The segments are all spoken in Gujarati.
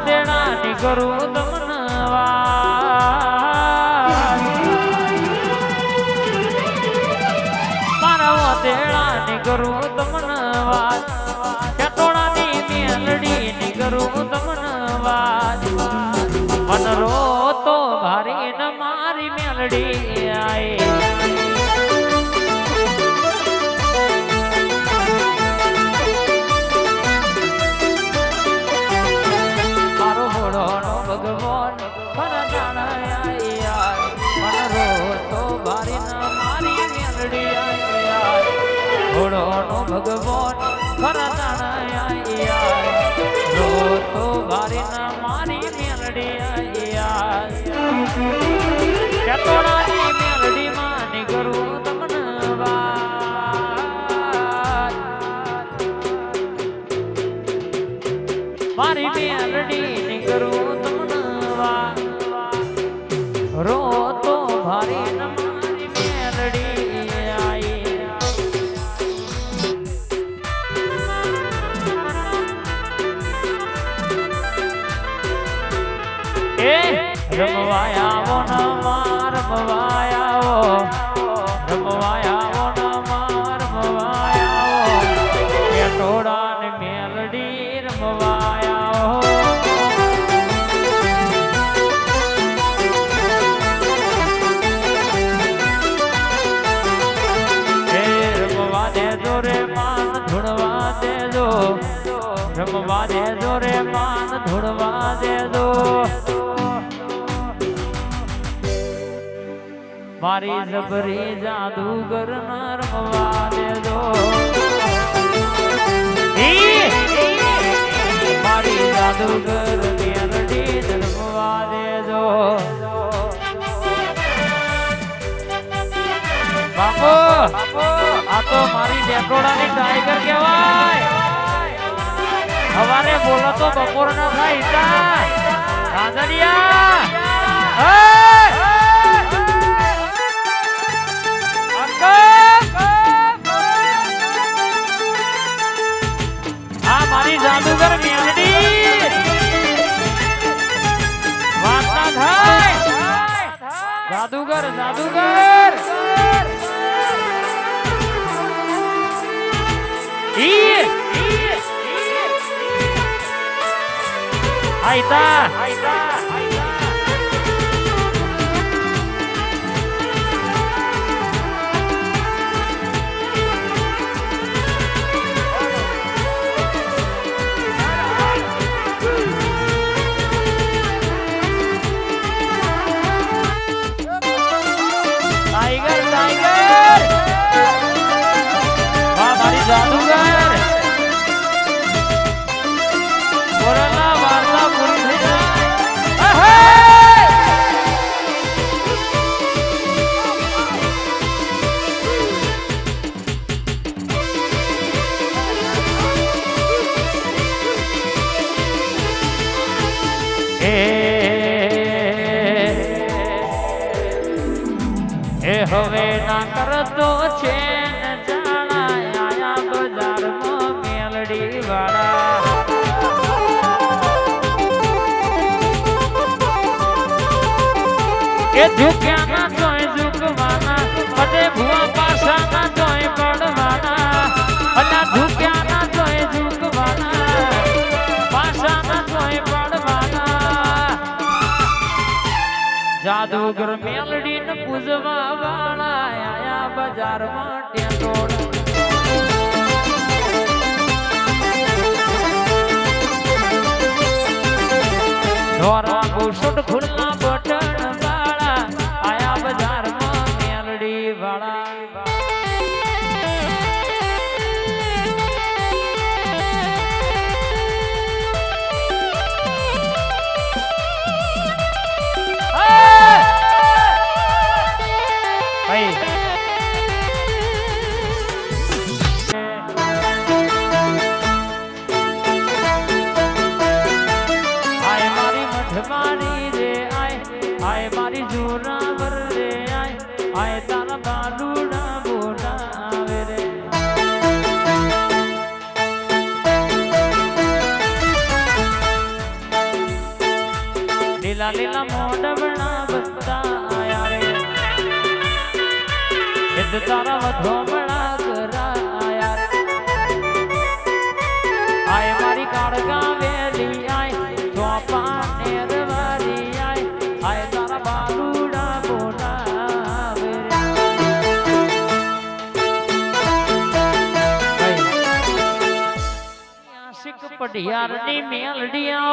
તેડા ની કરું તમને મારા તેડા ની કરું તમને વાત ચટોડા ની મેલડી ની કરું તમને વાત મન રો તો ભારી ન મારી મેલડી આઈ ભગવાન રો તો ભારી ના મારી મેલડી ચટોડાની મેલડી માં નીકળું તમને મારી મેલડી નીકળું તમને રો તો ભારી ના મારી મેલડી રમવાયાવો ન માર રમવાયાવો રમવાયાવો ન માર રમવાયાવો પેટોડા ને મેલડી રમવાયાવો એ રમવા દેજો રે માન ધૂળવા દેજો રમવા દેજો રે માન ધૂળવા દેજો મારી જબરી જાદુગર રમવા દેજો મારી જાદુગર મેલડી રમવા દેજો બાપો આ તો મારી ડેકોડાની ટાઈગર કહેવાય સવારે બોલો તો બપોર ના થાય રાંધણિયા મારી જાદુગર મેલડી વાત ના થાય જાદુગર જાદુગર આઈતા टाइगर टाइगर वाह मारी जादूगर कोरोना वार्ता पूरी થઈ જાય હવે ના કરતો છે ને જાણા આયા બજારમાં મેલડી વાળા એ ઝુક્યા ના જોઈ ઝુકવાના પદે ભુવા પાછા ના જોઈ પડવાના અલા ઝુક્યા ના જોઈ ઝુકવાના પાછા ના જોઈ પડવાના જાદુગર મેલડી ને પૂજવા વાળા આયા બજારમાં ટેટોડ ધોરા બુશટ ખુલ્લા બટન વાળા આયા બજારમાં મેલડી વાળા મારી રે લીલા લીલા મોઢવણા બધા રે સિદ્ધ તારા વધોમણા કરાયા આય મારી કાળગા વેલી આય ચોપા નેરવારી આય તારા બાલુડા બોલાવે આશિક પઢિયારની મેલડીઓ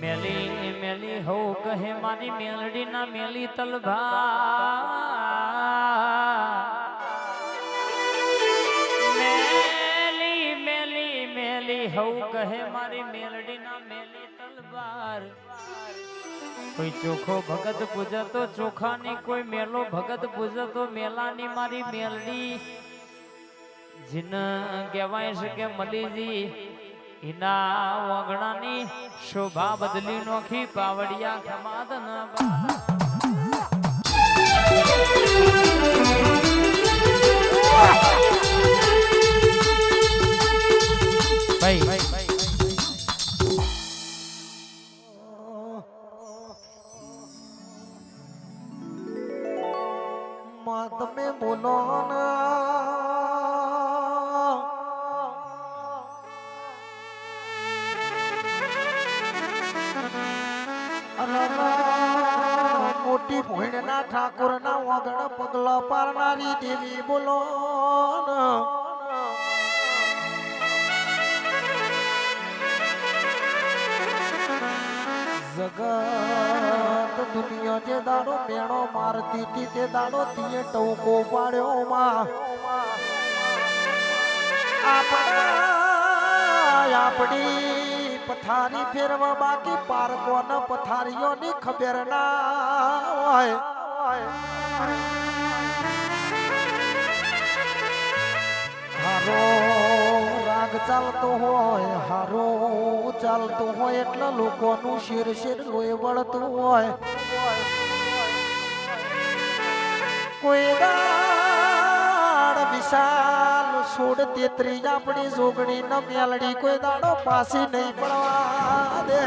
મેલી મેલી હો કહે મારી મેલડી ના મેલી તલભા મેલી મેલી મેલી હો કહે મારી મેલડી ના મેલી તલવાર કોઈ ચોખો ભગત પૂજા તો ચોખાની કોઈ મેલો ભગત પૂજા તો મેલાની મારી મેલડી જીન કહેવાય છે કે મલીજી ઇના વગણાની શોભા બદલી નોખી પાવડિયા ખમાદના ભાઈ માં તમે બોલો ના મોટી ભોયણના ઠાકોરના વગણ પગલા પારનારી દેવી બોલો જગત દુનિયા જે દાડો મેણો મારતી હતી તે દાડો તીએ ટવકો પાડ્યો માં આપણી પથારી ફેરવા બાકી પારકોના પથારીઓની ખબર ના હોય હારો રાગ ચાલતો હોય હારો ચાલતો હોય એટલે લોકોનું શેર શેર લોહી વળતું હોય કોઈ દાડ વિશાલ છોડ તેત્રી આપણી જોગણી ન મેલડી કોઈ દાડો પાસી નહીં પડવા દે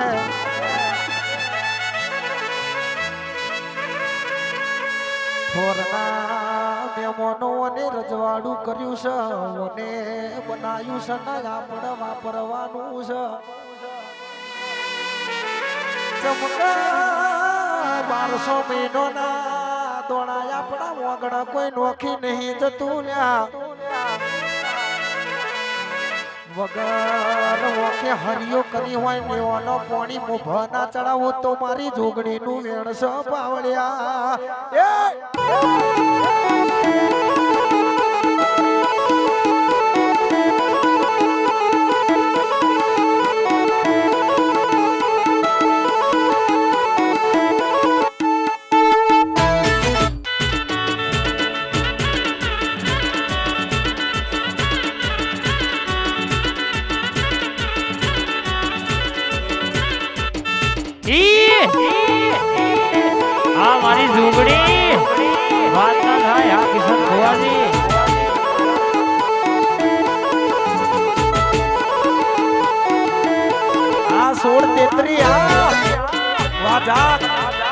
થોરના મેમોનો અને રજવાડું કર્યું છે અને બનાવ્યું છે ને આપણે વાપરવાનું છે ચમકા 1200 મહિનોના દોણા આપણા વગડા કોઈ નોખી નહીં જતું લ્યા વગર ઓકે હરિયો કરી હોય નેવાનો પાણી મોભા ના ચડાવો તો મારી જોગણીનું વેણ છે પાવળ્યા આ મારી ઝૂંપડી વાત ના થાય આ કિશન ભુવાજી આ 16 33 આ વાજા